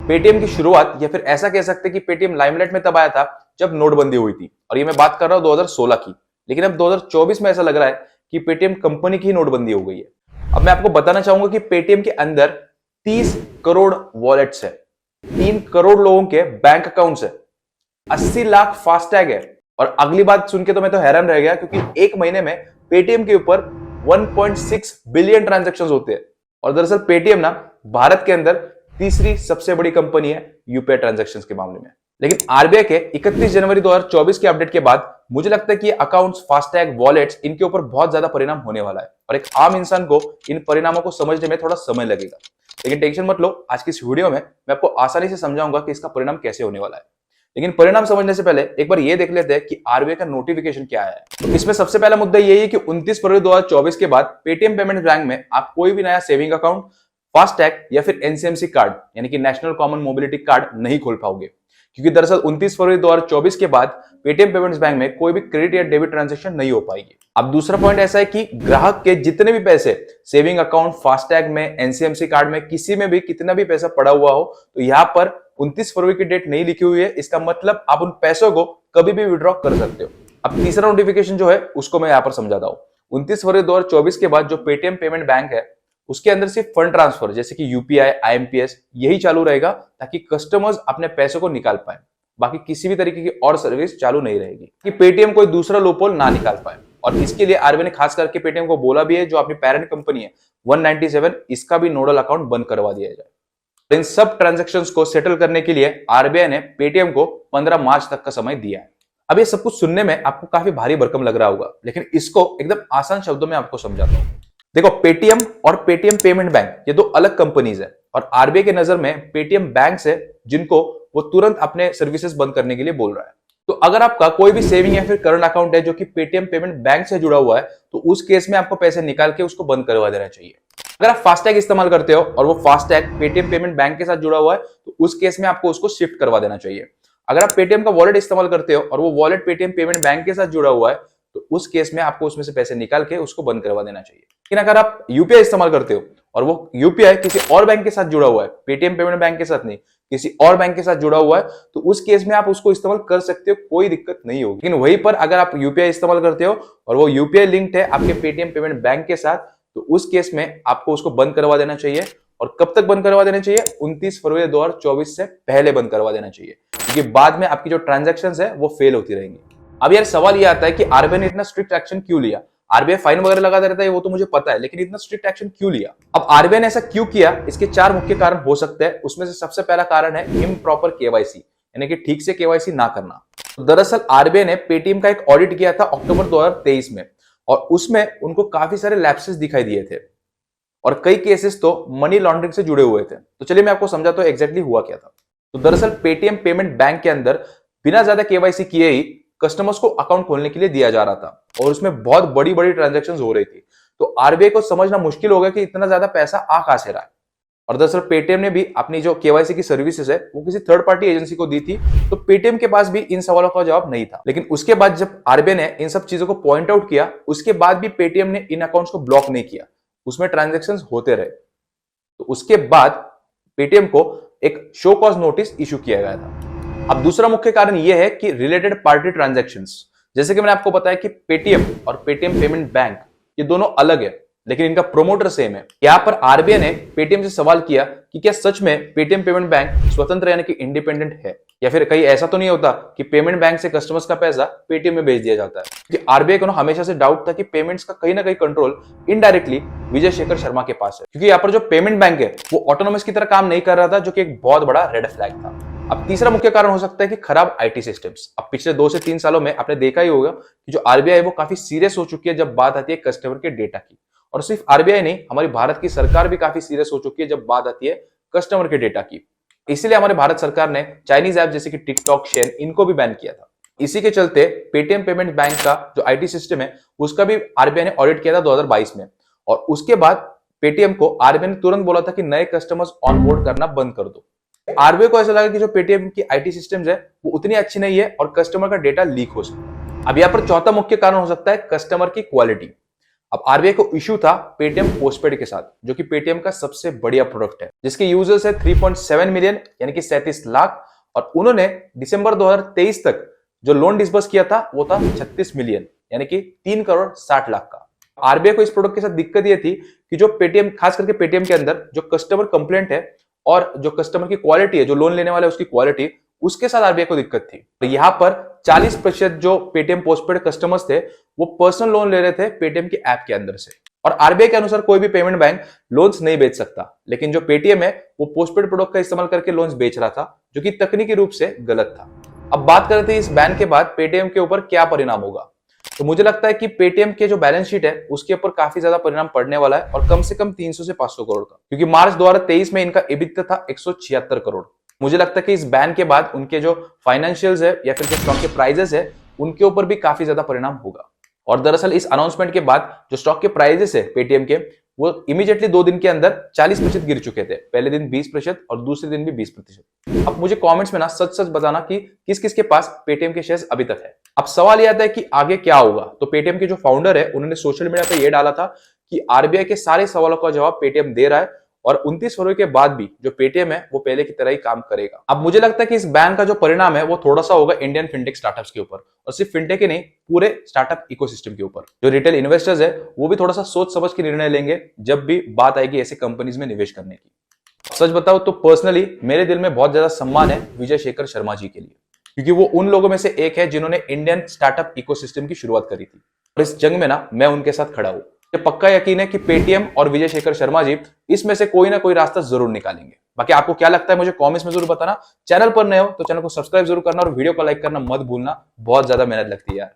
Paytm की शुरुआत या फिर ऐसा कह सकते हैं कि पेटीएम लाइमलाइट में तब आया था जब नोटबंदी हुई थी, और ये मैं बात कर रहा हूं 2016 की। लेकिन अब 2024 में ऐसा लग रहा है कि पेटीएम कंपनी की ही नोटबंदी हो गई है। अब मैं आपको बताना चाहूंगा कि पेटीएम के अंदर 30 करोड़ वॉलेट्स है, 3 करोड़ लोगों के बैंक अकाउंट्स है, 80 लाख फास्टैग है। और अगली बात सुन के तो मैं तो हैरान रह गया, क्योंकि एक महीने में पेटीएम के ऊपर 1.6 बिलियन ट्रांजैक्शन होते हैं। और दरअसल पेटीएम ना भारत के अंदर तीसरी सबसे बड़ी कंपनी है यूपीआई ट्रांजैक्शंस के मामले में। लेकिन आरबीआई के 31 जनवरी 2024 के अपडेट के बाद मुझे लगता है कि अकाउंट्स, फास्टैग, वॉलेट्स, इनके ऊपर बहुत ज्यादा परिणाम होने वाला है, और एक आम इंसान को इन परिणामों को समझने में थोड़ा समय लगेगा। लेकिन टेंशन मत लो, आज की इस वीडियो में मैं आपको आसानी से समझाऊंगा कि इसका परिणाम कैसे होने वाला है। लेकिन परिणाम समझने से पहले एक बार ये देख लेते हैं कि आरबीआई का नोटिफिकेशन क्या है। तो इसमें सबसे पहला मुद्दा यही है कि 29 फरवरी 2024 के बाद पेटीएम पेमेंट्स बैंक में आप कोई भी नया सेविंग अकाउंट, फास्टैग या फिर एनसीएमसी कार्ड यानी कि नेशनल कॉमन मोबिलिटी कार्ड नहीं खोल पाओगे, क्योंकि दरअसल 29 फरवरी 2024 के बाद पेटीएम पेमेंट्स बैंक में कोई भी क्रेडिट या डेबिट ट्रांजैक्शन नहीं हो पाएगी। अब दूसरा पॉइंट ऐसा है कि ग्राहक के जितने भी पैसे सेविंग अकाउंट, फास्टैग में, एनसीएमसी कार्ड में, किसी में भी कितना भी पैसा पड़ा हुआ हो, तो यहाँ पर 29 फरवरी की डेट नहीं लिखी हुई है, इसका मतलब आप उन पैसों को कभी भी विड्रॉ कर सकते हो। अब तीसरा नोटिफिकेशन जो है उसको मैं यहाँ पर समझाता हूँ। 29 फरवरी 2024 के बाद जो पेटीएम पेमेंट बैंक है उसके अंदर सिर्फ फंड ट्रांसफर जैसे कि यूपीआई, आईएमपीएस यही चालू रहेगा, ताकि कस्टमर्स अपने पैसों को निकाल पाए। बाकी किसी भी तरीके की और सर्विस चालू नहीं रहेगी कि पेटीएम कोई दूसरा लूपहोल ना निकाल पाए। और इसके लिए आरबीआई ने खास करके पेटीएम को बोला भी है, जो अपनी पेरेंट कंपनी है 197, इसका भी नोडल अकाउंट बंद करवा दिया जाए। इन सब ट्रांजैक्शंस को सेटल करने के लिए आरबीआई ने पेटीएम को 15 मार्च तक का समय दिया है। अब ये सब कुछ सुनने में आपको काफी भारी भरकम लग रहा होगा, लेकिन इसको एकदम आसान शब्दों में आपको समझाता हूं। देखो, पेटीएम और पेटीएम पेमेंट बैंक ये दो अलग कंपनीज है, और आरबीआई के नजर में पेटीएम बैंक है जिनको वो तुरंत अपने सर्विसेज बंद करने के लिए बोल रहा है। तो अगर आपका कोई भी सेविंग या फिर करंट अकाउंट है जो कि पेटीएम पेमेंट बैंक से जुड़ा हुआ है, तो उस केस में आपको पैसे निकाल के उसको बंद करवा देना चाहिए। अगर आप फास्टैग इस्तेमाल करते हो और वो फास्टैग पेटीएम पेमेंट बैंक के साथ जुड़ा हुआ है, तो उस केस में आपको उसको शिफ्ट करवा देना चाहिए। अगर आप पेटीएम का वॉलेट इस्तेमाल करते हो और वो वॉलेट पेटीएम पेमेंट बैंक के साथ जुड़ा हुआ है, तो उस केस में आपको उसमें से पैसे निकाल के उसको बंद करवा देना चाहिए। लेकिन अगर आप यूपीआई इस्तेमाल करते हो और वो यूपीआई किसी और बैंक के साथ जुड़ा हुआ है, पेटीएम पेमेंट बैंक के साथ नहीं, किसी और बैंक के साथ जुड़ा हुआ है, तो उस केस में आप उसको इस्तेमाल कर सकते हो, कोई दिक्कत नहीं होगी। लेकिन वहीं पर अगर आप यूपीआई इस्तेमाल करते हो और वो यूपीआई लिंक्ड है आपके पेटीएम पेमेंट बैंक के साथ, तो उस केस में आपको उसको बंद करवा देना चाहिए। और कब तक बंद करवा देना चाहिए? 29 फरवरी 2024 से पहले बंद करवा देना चाहिए, क्योंकि बाद में आपकी जो ट्रांजैक्शंस है वो फेल होती रहेंगी। अब यार सवाल ये आता है कि आरबीआई ने इतना स्ट्रिक्ट एक्शन क्यों लिया? आरबीआई फाइन वगैरह लगाता रहता है, वो तो मुझे पता है, लेकिन इतना स्ट्रिक्ट एक्शन क्यों लिया? अब आरबीआई ने ऐसा क्यों किया, इसके 4 मुख्य कारण हो सकते हैं। उसमें से सबसे पहला कारण है इम्प्रॉपर केवाईसी, यानी कि ठीक से केवाईसी ना करना। तो दरअसल आरबीआई ने पेटीएम का एक ऑडिट किया था अक्टूबर 2023 में, और उसमें उनको काफी सारे लैप्सेस दिखाई दिए थे, और कई केसेस तो मनी लॉन्ड्रिंग से जुड़े हुए थे। तो चलिए मैं आपको समझाता हूं एग्जैक्टली हुआ क्या था। तो दरअसल पेटीएम पेमेंट बैंक के अंदर बिना ज्यादा केवाईसी किए ही कस्टमर्स को अकाउंट खोलने के लिए दिया जा रहा था, और उसमें बहुत बड़ी बड़ी ट्रांजैक्शंस हो रही थी। तो आरबीआई को समझना मुश्किल हो गया कि इतना ज्यादा पैसा आ कहां से रहा है। और दरअसल पेटीएम ने भी अपनी जो केवाईसी की सर्विसेज है वो किसी थर्ड पार्टी एजेंसी को दी थी, तो पेटीएम के पास भी इन सवालों का जवाब नहीं था। लेकिन उसके बाद जब आरबीआई ने इन सब चीजों को पॉइंट आउट किया, उसके बाद भी पेटीएम ने इन अकाउंट्स को ब्लॉक नहीं किया, उसमें ट्रांजैक्शंस होते रहे। तो उसके बाद पेटीएम को एक शो कॉज नोटिस इशू किया गया था। अब दूसरा मुख्य कारण यह है कि रिलेटेड पार्टी ट्रांजैक्शंस, जैसे कि मैंने आपको बताया कि पेटीएम और पेटीएम पेमेंट बैंक ये दोनों अलग है, लेकिन इनका प्रोमोटर सेम है। यहां पर आरबीआई ने पेटीएम से सवाल किया कि क्या सच में पेटीएम पेमेंट बैंक स्वतंत्र यानी कि इंडिपेंडेंट है, या फिर कहीं ऐसा तो नहीं होता कि पेमेंट बैंक से कस्टमर्स का पैसा पेटीएम में भेज दिया जाता है। क्योंकि आरबीआई को हमेशा से डाउट था कि पेमेंट्स का कहीं ना कहीं कंट्रोल इनडायरेक्टली विजय शेखर शर्मा के पास है, क्योंकि यहाँ पर जो पेमेंट बैंक है वो ऑटोनोमस की तरह काम नहीं कर रहा था, जो कि एक बहुत बड़ा रेड फ्लैग था। अब तीसरा मुख्य कारण हो सकता है कि खराब आईटी सिस्टम्स। अब पिछले 2 से 3 सालों में आपने देखा ही होगा कि जो आरबीआई है वो काफी सीरियस हो चुकी है जब बात आती है कस्टमर के डेटा की। और सिर्फ आरबीआई नहीं, हमारी भारत की सरकार भी काफी सीरियस हो चुकी है जब बात आती है कस्टमर के डेटा की। इसीलिए हमारे भारत सरकार ने चाइनीज ऐप जैसे कि टिकटॉक, शेन, इनको भी बैन किया था। इसी के चलते पेटीएम पेमेंट बैंक का जो आईटी सिस्टम है उसका भी आरबीआई ने ऑडिट किया था 2022 में, और उसके बाद पेटीएम को आरबीआई ने तुरंत बोला था कि नए कस्टमर्स ऑनबोर्ड करना बंद कर दो। आरबीआई को ऐसा लगा कि जो पेटीएम की आईटी सिस्टम्स है वो उतनी अच्छी नहीं है और कस्टमर का डेटा लीक हो सकता है। अब यहाँ पर चौथा मुख्य कारण हो सकता है कस्टमर की क्वालिटी। अब आरबीआई को इशू था पेटीएम पोस्टपेड के साथ, जो कि पेटीएम का सबसे बढ़िया प्रोडक्ट है, जिसके यूजर्स है 3.7 मिलियन यानी कि 37 लाख, और उन्होंने दिसंबर 2023 तक जो लोन डिसबर्स किया था वो था 36 मिलियन यानी कि 3 करोड़ 60 लाख का। आरबीआई को इस प्रोडक्ट के साथ दिक्कत ये थी कि जो पेटीएम, खास करके पेटीएम के अंदर जो कस्टमर कंप्लेंट है और जो कस्टमर की क्वालिटी है, जो लोन लेने वाला है उसकी क्वालिटी, उसके साथ आरबीआई को दिक्कत थी। तो यहां पर 40% जो पेटीएम पोस्टपेड कस्टमर्स थे वो पर्सनल लोन ले रहे थे पेटीएम के ऐप के अंदर से। और आरबीआई के अनुसार कोई भी पेमेंट बैंक लोन्स नहीं बेच सकता, लेकिन जो पेटीएम है वो पोस्टपेड प्रोडक्ट का इस्तेमाल करके लोन्स बेच रहा था, जो कि तकनीकी रूप से गलत था। अब बात करते हैं इस बैन के बाद पेटीएम के ऊपर क्या परिणाम होगा। तो मुझे लगता है कि पेटीएम के जो बैलेंस शीट है उसके ऊपर काफी ज्यादा परिणाम पड़ने वाला है, और कम से कम 300 से 500 करोड़ का, क्योंकि मार्च 2023 में इनका EBITDA था 176 करोड़। मुझे लगता है कि इस बैन के बाद उनके जो फाइनेंशियल्स है या फिर जो स्टॉक के प्राइजेस है उनके ऊपर भी काफी ज्यादा परिणाम होगा। और दरअसल इस अनाउंसमेंट के बाद जो स्टॉक के प्राइजेस है पेटीएम के, वो इमीडिएटली 2 दिन के अंदर 40% गिर चुके थे। पहले दिन 20% और दूसरे दिन भी 20%। अब मुझे कमेंट्स में ना सच सच बताना कि किस किस के पास पेटीएम के शेयर्स अभी तक है। अब सवाल यह आता है कि आगे क्या होगा। तो पेटीएम के जो फाउंडर है उन्होंने सोशल मीडिया पे ये डाला था कि आरबीआई के सारे सवालों का जवाब पेटीएम दे रहा है, और 29 फरवरी के बाद भी जो पेटीएम है वो पहले की तरह ही काम करेगा। अब मुझे लगता है कि इस बैन का जो परिणाम है वो थोड़ा सा होगा इंडियन फिनटेक स्टार्टअप्स के ऊपर, और सिर्फ फिनटेक ही नहीं, पूरे स्टार्टअप इकोसिस्टम के ऊपर। जो रिटेल इन्वेस्टर्स है वो भी थोड़ा सा सोच समझ के निर्णय लेंगे जब भी बात आएगी ऐसे कंपनीज में निवेश करने की। सच बताओ तो पर्सनली मेरे दिल में बहुत ज्यादा सम्मान है विजय शेखर शर्मा जी के लिए, क्योंकि वो उन लोगों में से एक है जिन्होंने इंडियन स्टार्टअप इकोसिस्टम की शुरुआत करी थी, और इस जंग में ना मैं उनके साथ खड़ा हूं। ये पक्का यकीन है कि पेटीएम और विजय शेखर शर्मा जी इसमें से कोई ना कोई रास्ता जरूर निकालेंगे। बाकी आपको क्या लगता है मुझे कमेंट्स में जरूर बताना। चैनल पर नए हो तो चैनल को सब्सक्राइब जरूर करना और वीडियो को लाइक करना मत भूलना, बहुत ज्यादा मेहनत लगती है यार।